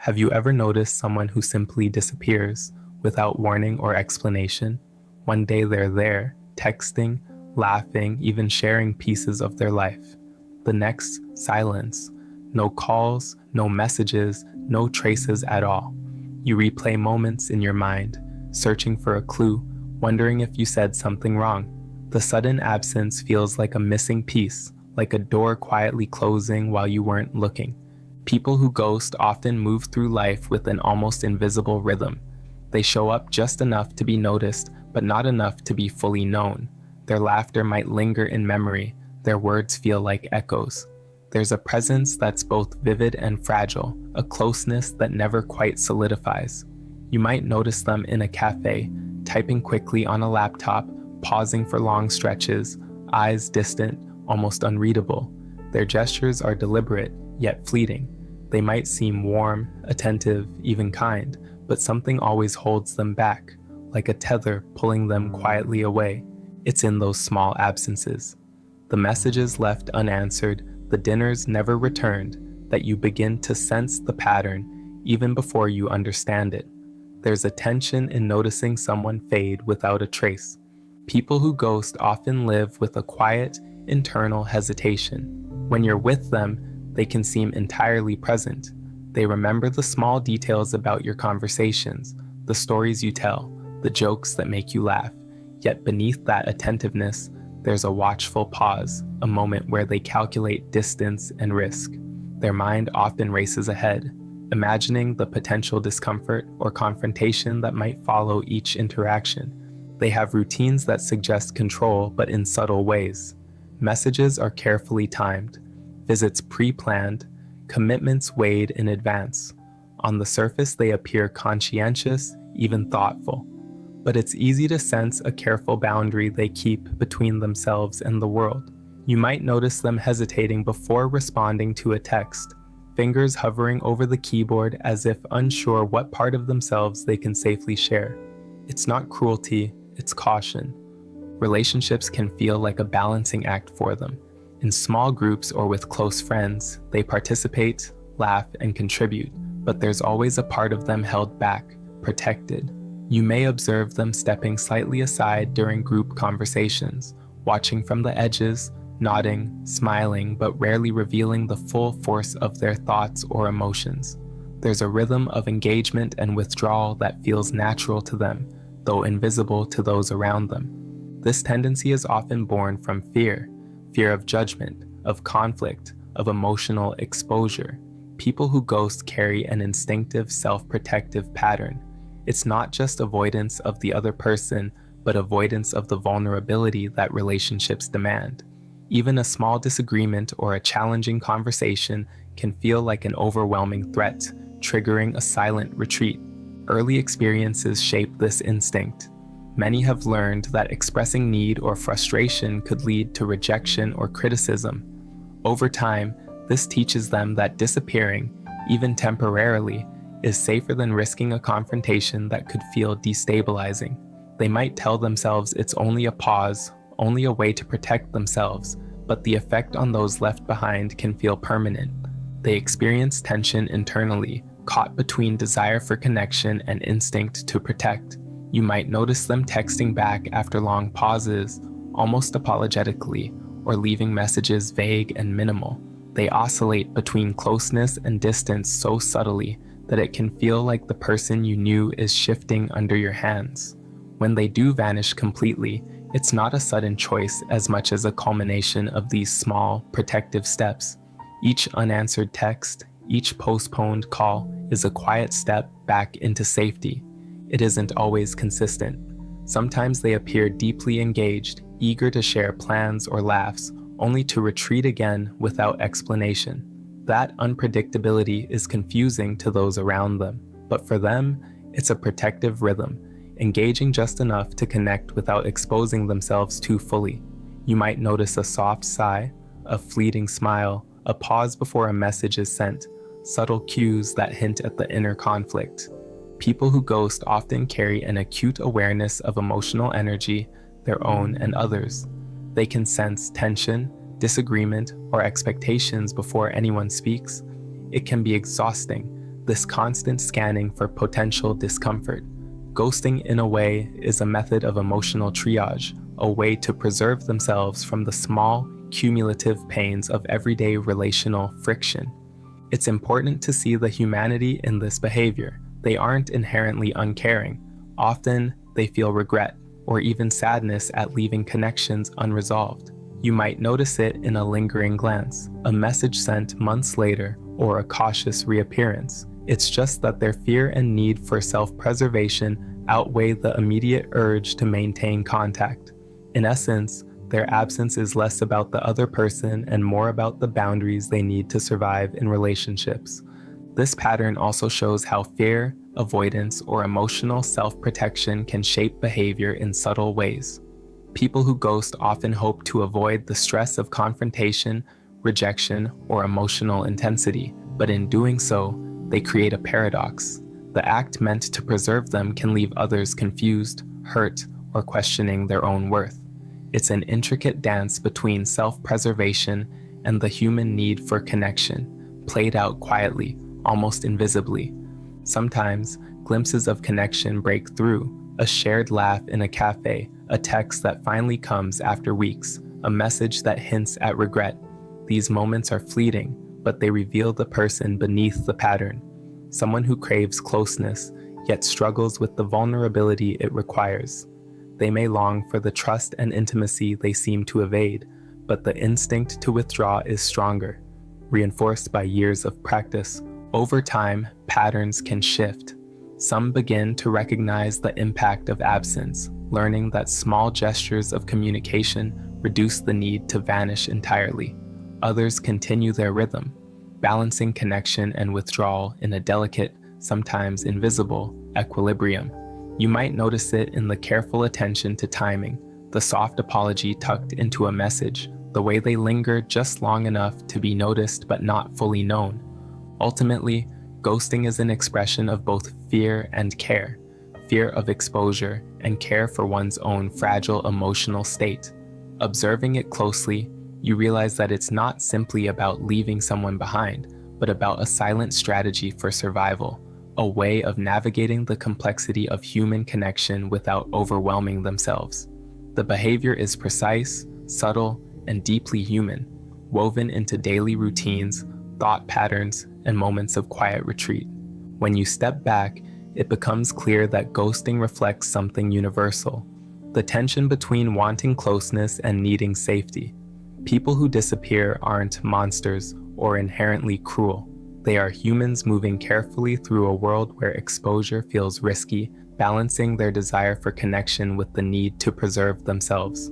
Have you ever noticed someone who simply disappears without warning or explanation? One day they're there, texting, laughing, even sharing pieces of their life. The next, silence. No calls, no messages, no traces at all. You replay moments in your mind, searching for a clue, wondering if you said something wrong. The sudden absence feels like a missing piece, like a door quietly closing while you weren't looking. People who ghost often move through life with an almost invisible rhythm. They show up just enough to be noticed, but not enough to be fully known. Their laughter might linger in memory, their words feel like echoes. There's a presence that's both vivid and fragile, a closeness that never quite solidifies. You might notice them in a cafe, typing quickly on a laptop, pausing for long stretches, eyes distant, almost unreadable. Their gestures are deliberate, yet fleeting. They might seem warm, attentive, even kind, but something always holds them back, like a tether pulling them quietly away. It's in those small absences, the messages left unanswered, the dinners never returned, that you begin to sense the pattern even before you understand it. There's a tension in noticing someone fade without a trace. People who ghost often live with a quiet, internal hesitation. When you're with them, they can seem entirely present. They remember the small details about your conversations, the stories you tell, the jokes that make you laugh. Yet beneath that attentiveness, there's a watchful pause, a moment where they calculate distance and risk. Their mind often races ahead, imagining the potential discomfort or confrontation that might follow each interaction. They have routines that suggest control, but in subtle ways. Messages are carefully timed, visits pre-planned, commitments weighed in advance. On the surface, they appear conscientious, even thoughtful. But it's easy to sense a careful boundary they keep between themselves and the world. You might notice them hesitating before responding to a text, fingers hovering over the keyboard as if unsure what part of themselves they can safely share. It's not cruelty, it's caution. Relationships can feel like a balancing act for them. In small groups or with close friends, they participate, laugh, and contribute, but there's always a part of them held back, protected. You may observe them stepping slightly aside during group conversations, watching from the edges, nodding, smiling, but rarely revealing the full force of their thoughts or emotions. There's a rhythm of engagement and withdrawal that feels natural to them, though invisible to those around them. This tendency is often born from fear of judgment, of conflict, of emotional exposure. People who ghost carry an instinctive self-protective pattern. It's not just avoidance of the other person, but avoidance of the vulnerability that relationships demand. Even a small disagreement or a challenging conversation can feel like an overwhelming threat, triggering a silent retreat. Early experiences shape this instinct. Many have learned that expressing need or frustration could lead to rejection or criticism. Over time, this teaches them that disappearing, even temporarily, is safer than risking a confrontation that could feel destabilizing. They might tell themselves it's only a pause, only a way to protect themselves, but the effect on those left behind can feel permanent. They experience tension internally, caught between desire for connection and instinct to protect. You might notice them texting back after long pauses, almost apologetically, or leaving messages vague and minimal. They oscillate between closeness and distance so subtly that it can feel like the person you knew is shifting under your hands. When they do vanish completely, it's not a sudden choice as much as a culmination of these small, protective steps. Each unanswered text, each postponed call is a quiet step back into safety. It isn't always consistent. Sometimes they appear deeply engaged, eager to share plans or laughs, only to retreat again without explanation. That unpredictability is confusing to those around them, but for them, it's a protective rhythm, engaging just enough to connect without exposing themselves too fully. You might notice a soft sigh, a fleeting smile, a pause before a message is sent, subtle cues that hint at the inner conflict. People who ghost often carry an acute awareness of emotional energy, their own and others. They can sense tension, disagreement, or expectations before anyone speaks. It can be exhausting, this constant scanning for potential discomfort. Ghosting, in a way, is a method of emotional triage, a way to preserve themselves from the small, cumulative pains of everyday relational friction. It's important to see the humanity in this behavior. They aren't inherently uncaring. Often, they feel regret or even sadness at leaving connections unresolved. You might notice it in a lingering glance, a message sent months later, or a cautious reappearance. It's just that their fear and need for self-preservation outweigh the immediate urge to maintain contact. In essence, their absence is less about the other person and more about the boundaries they need to survive in relationships. This pattern also shows how fear, avoidance, or emotional self-protection can shape behavior in subtle ways. People who ghost often hope to avoid the stress of confrontation, rejection, or emotional intensity, but in doing so, they create a paradox. The act meant to preserve them can leave others confused, hurt, or questioning their own worth. It's an intricate dance between self-preservation and the human need for connection, played out quietly, almost invisibly. Sometimes, glimpses of connection break through, a shared laugh in a cafe, a text that finally comes after weeks, a message that hints at regret. These moments are fleeting, but they reveal the person beneath the pattern, someone who craves closeness, yet struggles with the vulnerability it requires. They may long for the trust and intimacy they seem to evade, but the instinct to withdraw is stronger, reinforced by years of practice. Over time, patterns can shift. Some begin to recognize the impact of absence, learning that small gestures of communication reduce the need to vanish entirely. Others continue their rhythm, balancing connection and withdrawal in a delicate, sometimes invisible, equilibrium. You might notice it in the careful attention to timing, the soft apology tucked into a message, the way they linger just long enough to be noticed but not fully known. Ultimately, ghosting is an expression of both fear and care, fear of exposure and care for one's own fragile emotional state. Observing it closely, you realize that it's not simply about leaving someone behind, but about a silent strategy for survival, a way of navigating the complexity of human connection without overwhelming themselves. The behavior is precise, subtle, and deeply human, woven into daily routines, thought patterns, and moments of quiet retreat. When you step back, it becomes clear that ghosting reflects something universal, the tension between wanting closeness and needing safety. People who disappear aren't monsters or inherently cruel. They are humans moving carefully through a world where exposure feels risky, balancing their desire for connection with the need to preserve themselves.